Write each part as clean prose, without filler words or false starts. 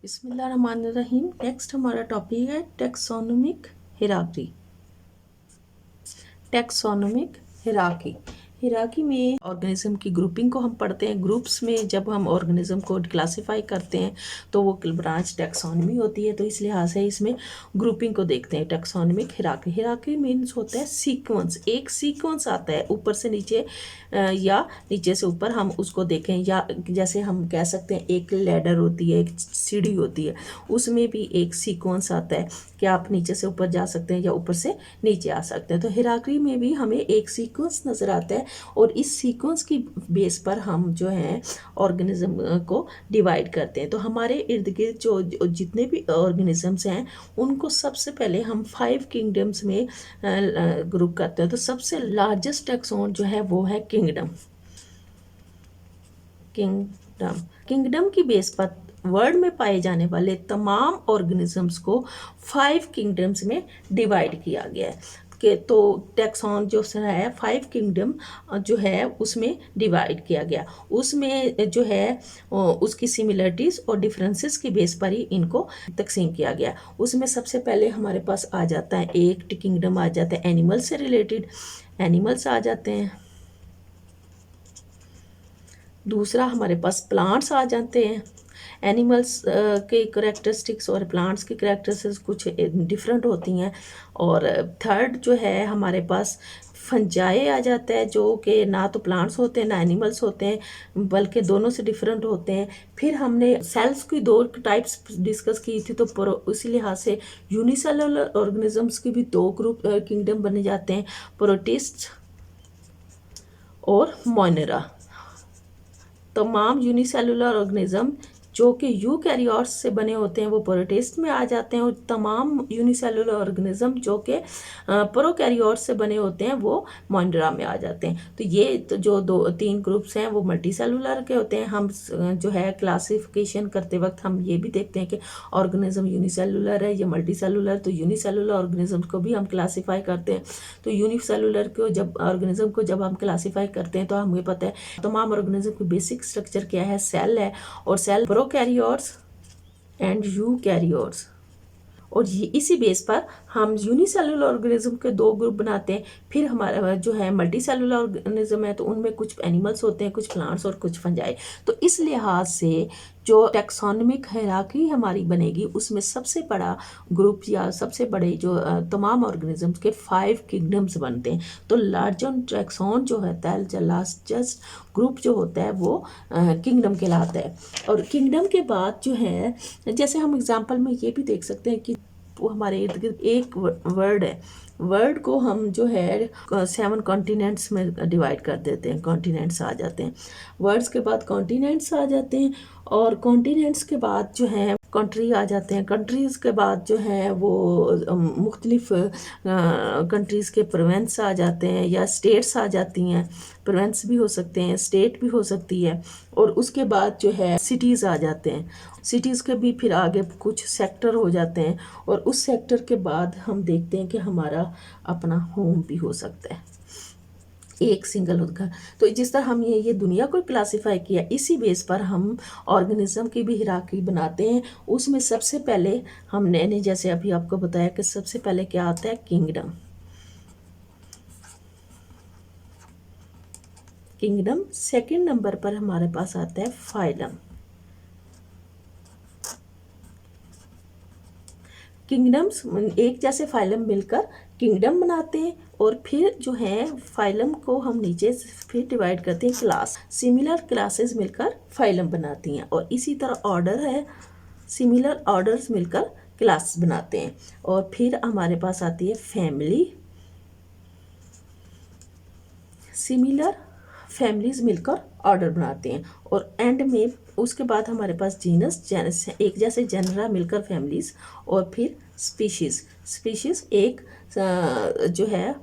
बिस्मिल्लाहिर्रहमानिर्रहीम। नेक्स्ट हमारा टॉपिक है taxonomic hierarchy. Taxonomic hierarchy hierarchy में ऑर्गेनिज्म की ग्रुपिंग को हम पढ़ते हैं। ग्रुप्स में जब हम ऑर्गेनिज्म को क्लासिफाई करते हैं तो वो ब्रांच टैक्सोनमी होती है। तो इस लिहाज से इसमें ग्रुपिंग को देखते हैं। टैक्सोनोमिक हिरार्की हिरार्की मीन्स होता है सीक्वेंस। एक सीक्वेंस आता है ऊपर से नीचे या नीचे से ऊपर, हम उसको देखें। या जैसे हम कह सकते हैं एक लैडर होती है, एक सीढ़ी होती है, उसमें भी एक सीक्वेंस आता है कि आप नीचे से ऊपर जा सकते हैं या ऊपर से नीचे आ सकते हैं। तो हिरार्की में भी हमें एक सीक्वेंस नज़र आता है और इस सीक्वेंस की बेस पर हम जो है ऑर्गेनिज्म को डिवाइड करते हैं। तो हमारे इर्द गिर्द जो जितने भी ऑर्गेनिजम्स हैं उनको सबसे पहले हम 5 किंगडम्स में ग्रुप करते हैं। तो सबसे लार्जेस्ट टैक्सोन जो है वो है किंगडम। किंगडम की बेस पर वर्ल्ड में पाए जाने वाले तमाम ऑर्गेनिजम्स को 5 किंगडम्स में डिवाइड किया गया है। के तो टैक्सॉन जो है 5 किंगडम जो है उसमें डिवाइड किया गया। उसमें जो है उसकी सिमिलरिटीज़ और डिफरेंसेस की बेस पर ही इनको तकसीम किया गया। उसमें सबसे पहले हमारे पास आ जाता है एक किंगडम आ जाता है एनिमल से रिलेटेड, एनिमल्स आ जाते हैं। दूसरा हमारे पास प्लांट्स आ जाते हैं। एनिमल्स के करेक्टरिस्टिक्स और प्लांट्स की करेक्टरिस्टिक्स कुछ डिफरेंट होती हैं। और थर्ड जो है हमारे पास फंजाई आ जाता है, जो कि ना तो प्लांट्स होते हैं ना एनिमल्स होते हैं, बल्कि दोनों से डिफरेंट होते हैं। फिर हमने सेल्स की 2 टाइप्स डिस्कस की थी, तो उसी लिहाज से यूनिसेलुलर ऑर्गेनिजम्स की भी 2 ग्रुप किंगडम बने जाते हैं, प्रोटिस्ट और मोनेरा। तमाम यूनिसेलुलर ऑर्गेनिज्म जो कि यूकैरियोट्स से बने होते हैं वो प्रोटिस्ट में आ जाते हैं, और तमाम यूनिसेलुलर ऑर्गेनिज्म जो कि प्रोकैरियोट्स से बने होते हैं वो मोनेरा में आ जाते हैं। तो ये तो जो 2-3 ग्रुप्स हैं वो मल्टीसेलुलर के होते हैं। हम जो है क्लासिफिकेशन करते वक्त हम ये भी देखते हैं कि ऑर्गेनिज्म यूनिसेलुलर है या मल्टीसेलुलर। तो यूनिसेलुलर ऑर्गेनिज्म को भी हम क्लासीफाई करते हैं। तो यूनिसेलुलर को जब ऑर्गेनिज्म को जब हम क्लासीफाई करते हैं तो हमें पता है तमाम ऑर्गेनिज्म की बेसिक स्ट्रक्चर क्या है, सेल है। और सेल प्रोकैरियोट्स एंड यूकैरियोट्स, और ये इसी बेस पर हम यूनिसेलुलर ऑर्गेनिज्म के 2 ग्रुप बनाते हैं। फिर हमारा जो है मल्टी सेलुलर ऑर्गेनिज्म है, तो उनमें कुछ एनिमल्स होते हैं, कुछ प्लांट्स और कुछ फंजाई। तो इस लिहाज से जो टैक्सोनॉमिक हायरार्की हमारी बनेगी उसमें सबसे बड़ा ग्रुप या सबसे बड़े जो तमाम ऑर्गेनिजम्स के 5 किंगडम्स बनते हैं। तो लार्जर टैक्सोन जो होता है, लार्जेस्ट ग्रुप जो होता है वो किंगडम कहलाता है। और किंगडम के बाद जो है, जैसे हम एग्जांपल में ये भी देख सकते हैं कि वो हमारे इर्द गिर्द एक वर्ड है, वर्ड को हम जो है 7 कॉन्टिनेंट्स में डिवाइड कर देते हैं। कॉन्टिनेंट्स आ जाते हैं, वर्ड्स के बाद कॉन्टिनेंट्स आ जाते हैं, और कॉन्टिनेंट्स के बाद जो है कंट्री आ जाते हैं। कंट्रीज़ के बाद जो है वो मुख्तलिफ कंट्रीज़ के प्रोविंस आ जाते हैं या स्टेट्स आ जाती हैं। प्रोविंस भी हो सकते हैं, स्टेट भी हो सकती है। और उसके बाद जो है सिटीज़ आ जाते हैं। सिटीज़ के भी फिर आगे कुछ सेक्टर हो जाते हैं, और उस सेक्टर के बाद हम देखते हैं कि हमारा अपना होम भी हो सकता है, एक सिंगल घर। तो जिस तरह हम ये दुनिया को क्लासिफाई किया, इसी बेस पर हम ऑर्गेनिज्म की भी हिरार्की बनाते हैं। उसमें सबसे पहले हमने जैसे अभी आपको बताया कि सबसे पहले क्या आता है, किंगडम। किंगडम सेकंड नंबर पर हमारे पास आता है फाइलम। किंगडम्स एक जैसे फाइलम मिलकर किंगडम बनाते हैं, और फिर जो है फाइलम को हम नीचे फिर डिवाइड करते हैं क्लास। सिमिलर क्लासेस मिलकर फाइलम बनाती हैं, और इसी तरह ऑर्डर है, सिमिलर ऑर्डर्स मिलकर क्लास बनाते हैं। और फिर हमारे पास आती है फैमिली, सिमिलर फैमिलीज मिलकर ऑर्डर बनाते हैं। और एंड में उसके बाद हमारे पास जीनस एक जैसे जनरा मिलकर फैमिलीज, और फिर स्पीशीज़ एक जो है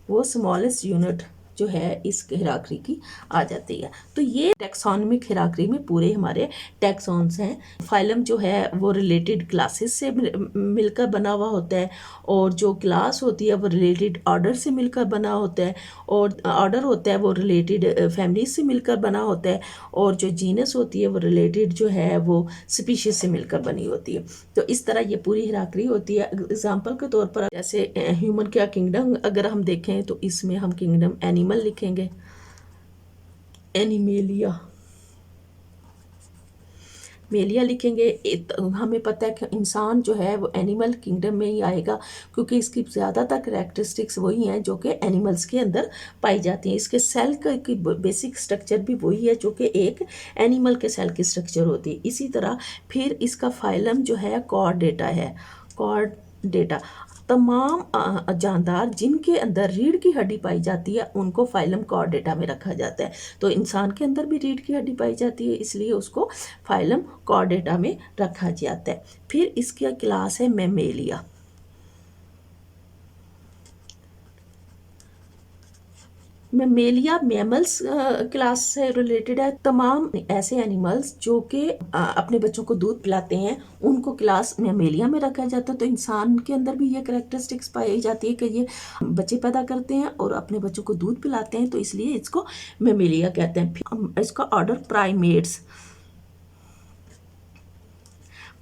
वो स्मॉलेस्ट यूनिट जो है इस हिरार्की की आ जाती है। तो ये टैक्सोनॉमिक हिरार्की में पूरे हमारे टैक्सॉन्स हैं। फाइलम जो है वो रिलेटेड क्लासेस से मिलकर बना हुआ होता है, और जो क्लास होती है वो रिलेटेड ऑर्डर से मिलकर बना होता है, और ऑर्डर होता है वो रिलेटेड फैमिली से मिलकर बना होता है, और जो जीनस होती है वो रिलेटेड जो है वो स्पीशीज से मिलकर बनी होती है। तो इस तरह ये पूरी हिरार्की होती है। एग्जांपल के तौर पर जैसे ह्यूमन का किंगडम अगर हम देखें तो इसमें हम किंगडम एनिमल लिखेंगे, एनिमेलिया, मेलिया लिखेंगे। हमें पता है कि इंसान जो है वो एनिमल किंगडम में ही आएगा, क्योंकि इसकी ज़्यादातर करैक्टरिस्टिक्स वही हैं जो कि एनिमल्स के अंदर पाई जाती हैं। इसके सेल की बेसिक स्ट्रक्चर भी वही है जो कि एक एनिमल के सेल की स्ट्रक्चर होती है। इसी तरह फिर इसका फाइलम जो है कॉर्डेटा है। कॉर्डेटा तमाम जानदार जिनके अंदर रीढ़ की हड्डी पाई जाती है उनको फाइलम कॉर्डेटा में रखा जाता है। तो इंसान के अंदर भी रीढ़ की हड्डी पाई जाती है, इसलिए उसको फाइलम कॉर्डेटा में रखा जाता है। फिर इसकी क्लास है मैमेलिया। मैमेलिया मैमल्स क्लास से रिलेटेड है। तमाम ऐसे एनिमल्स जो कि अपने बच्चों को दूध पिलाते हैं उनको क्लास मैमेलिया में रखा जाता है। तो इंसान के अंदर भी ये करैक्टरिस्टिक्स पाई जाती है कि ये बच्चे पैदा करते हैं और अपने बच्चों को दूध पिलाते हैं, तो इसलिए इसको मैमेलिया कहते हैं। फिर इसका ऑर्डर प्राइमेट्स,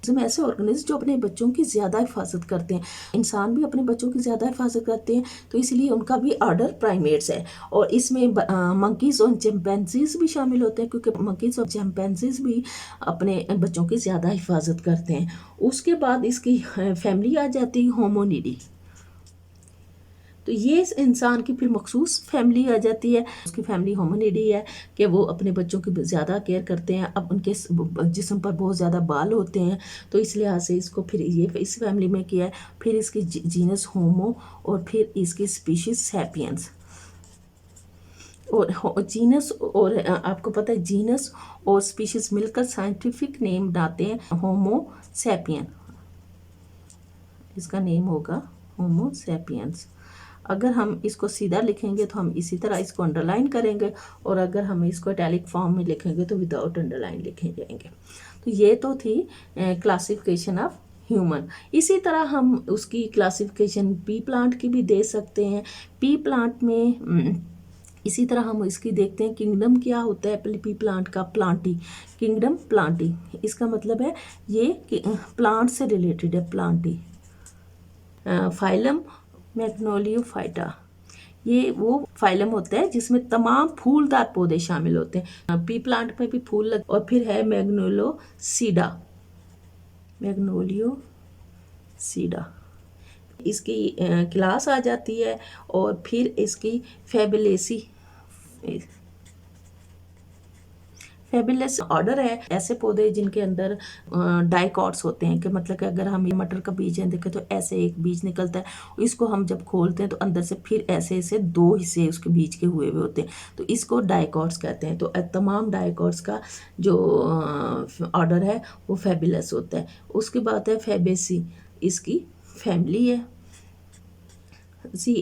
में ऐसे ऑर्गेनिज्म जो अपने बच्चों की ज़्यादा हिफाजत करते हैं। इंसान भी अपने बच्चों की ज़्यादा हिफाजत करते हैं, तो इसलिए उनका भी ऑर्डर प्राइमेट्स है। और इसमें मंकीज़ और चिंपैंजीज भी शामिल होते हैं, क्योंकि मंकीज़ और चिंपैंजीज भी अपने बच्चों की ज़्यादा हिफाजत करते हैं। उसके बाद इसकी फैमिली आ जाती है होमोनिडी। तो ये इंसान की फिर मखसूस फैमिली आ जाती है। उसकी फैमिली होमिनिडी है कि वो अपने बच्चों की ज़्यादा केयर करते हैं। अब उनके जिस्म पर बहुत ज़्यादा बाल होते हैं, तो इस लिहाज से इसको फिर ये इस फैमिली में किया है। फिर इसकी जीनस होमो, और फिर इसकी स्पीशीज सैपियंस। और जीनस और आपको पता है जीनस और स्पीशीज मिलकर साइंटिफिक नेम बनाते हैं होमो सैपियन। इसका नेम होगा होमो सैपियंस। अगर हम इसको सीधा लिखेंगे तो हम इसी तरह इसको अंडरलाइन करेंगे, और अगर हम इसको इटैलिक फॉर्म में लिखेंगे तो विदाउट अंडरलाइन लिखे जाएंगे। तो ये तो थी क्लासिफिकेशन ऑफ ह्यूमन। इसी तरह हम उसकी क्लासिफिकेशन पी प्लांट की भी दे सकते हैं। पी प्लांट में इसी तरह हम इसकी देखते हैं किंगडम क्या होता है पी प्लांट का। प्लांटी, किंगडम प्लांटी, इसका मतलब है ये प्लांट से रिलेटेड है। प्लांटी। फाइलम मैग्नोलियोफाइटा, ये वो फाइलम होता है जिसमें तमाम फूलदार पौधे शामिल होते हैं। पी प्लांट में भी फूल लग। और फिर है मैग्नोलियोसीडा, मैग्नोलियोसीडा इसकी क्लास आ जाती है। और फिर इसकी फैबुलेसी, फैबुलस ऑर्डर है। ऐसे पौधे जिनके अंदर डाइकॉट्स होते हैं, कि मतलब कि अगर हम मटर का बीज है देखें तो ऐसे एक बीज निकलता है, इसको हम जब खोलते हैं तो अंदर से फिर ऐसे ऐसे दो हिस्से उसके बीज के हुए होते हैं, तो इसको डाइकॉट्स कहते हैं। तो तमाम डाइकॉट्स का जो ऑर्डर है वो फैबुलस होता है। उसके बाद है फैबेसी, इसकी फैमिली है।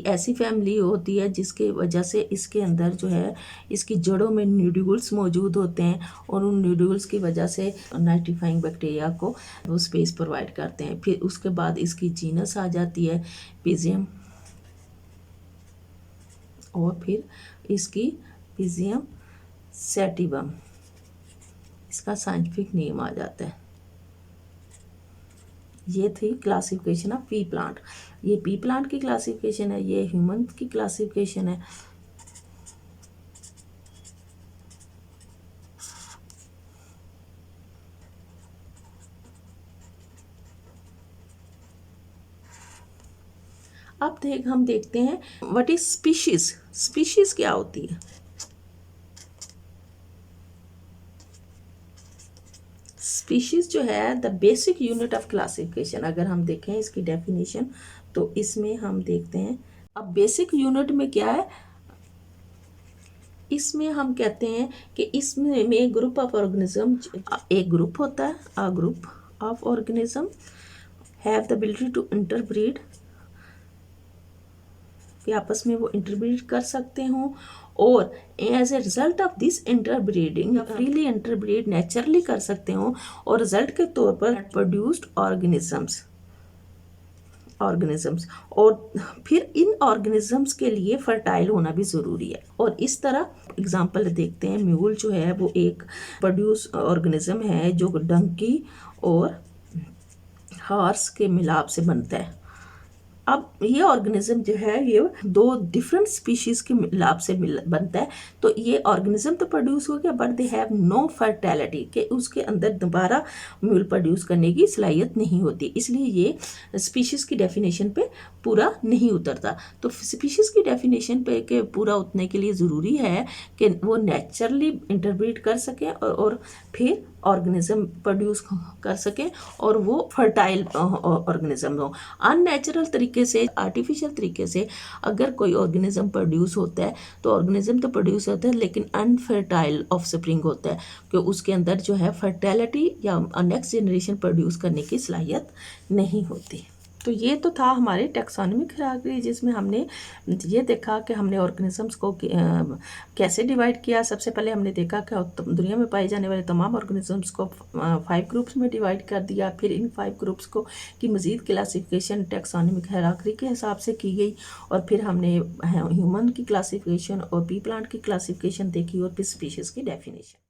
ऐसी फैमिली होती है जिसके वजह से इसके अंदर जो है इसकी जड़ों में न्यूड्यूल्स मौजूद होते हैं, और उन न्यूड्यूल्स की वजह से नाइट्रीफाइंग बैक्टीरिया को वो स्पेस प्रोवाइड करते हैं। फिर उसके बाद इसकी जीनस आ जाती है पिजियम, और फिर इसकी पिजियम सैटिवम, इसका साइंटिफिक नेम आ जाता है। ये थी क्लासिफिकेशन ऑफ पी प्लांट। ये पी प्लांट की क्लासिफिकेशन है, ये ह्यूमन की क्लासिफिकेशन है। अब हम देखते हैं व्हाट इज स्पीशीज। स्पीशीज क्या होती है? स्पीशीज जो है the basic unit of classification. अगर हम देखें इसकी डेफिनेशन तो इसमें हम देखते हैं अब बेसिक यूनिट में क्या है। इसमें हम कहते हैं कि इसमें ग्रुप ऑफ ऑर्गेनिज्म, एक ग्रुप होता है, a group of organism have the ability to interbreed कि आपस में वो इंटरब्रीड कर सकते हों, और as a result of this interbreeding freely interbreed naturally कर सकते हों, और रिजल्ट के तौर पर प्रोड्यूस्ड ऑर्गेनिजम्स और फिर इन ऑर्गेनिजम्स के लिए फर्टाइल होना भी ज़रूरी है। और इस तरह एग्जांपल देखते हैं, म्यूल जो है वो एक प्रोड्यूस ऑर्गेनिज्म है जो डंकी और हॉर्स के मिलाप से बनता है। अब ये ऑर्गेनिज्म जो है ये दो डिफरेंट स्पीशीज के मिलाप से बनता है, तो ये ऑर्गेनिज्म तो प्रोड्यूस हो गया but they have no fertility, कि उसके अंदर दोबारा म्यूल प्रोड्यूस करने की सलाहियत नहीं होती, इसलिए ये स्पीशीज़ की डेफिनेशन पे पूरा नहीं उतरता। तो स्पीशीज़ की डेफिनेशन पे के पूरा उतरने के लिए ज़रूरी है कि वो नेचुरली इंटरप्रेट कर सकें और फिर ऑर्गेनिज्म प्रोड्यूस कर सकें और वो फर्टाइल ऑर्गेनिज्म हो। अननेचुरल तरीके से, आर्टिफिशियल तरीके से अगर कोई ऑर्गेनिज्म प्रोड्यूस होता है तो ऑर्गेनिज्म तो प्रोड्यूस होता है लेकिन अनफर्टाइल ऑफस्प्रिंग होता है, कि उसके अंदर जो है फर्टैलिटी या नेक्स्ट जनरेशन प्रोड्यूस करने की सलाहियत नहीं होती। तो ये तो था हमारे टैक्सोनॉमिक हायरार्की, जिसमें हमने ये देखा कि हमने ऑर्गेनिजम्स को कैसे डिवाइड किया। सबसे पहले हमने देखा कि दुनिया में पाए जाने वाले तमाम ऑर्गेनिजम्स को 5 ग्रुप्स में डिवाइड कर दिया। फिर इन 5 ग्रुप्स को की मज़ीद क्लासिफिकेशन टैक्सोनॉमिक हायरार्की के हिसाब से की गई, और फिर हमने ह्यूमन की क्लासिफिकेशन और बी प्लांट की क्लासिफिकेशन देखी, और फिर स्पीशीज़ की डेफिनेशन।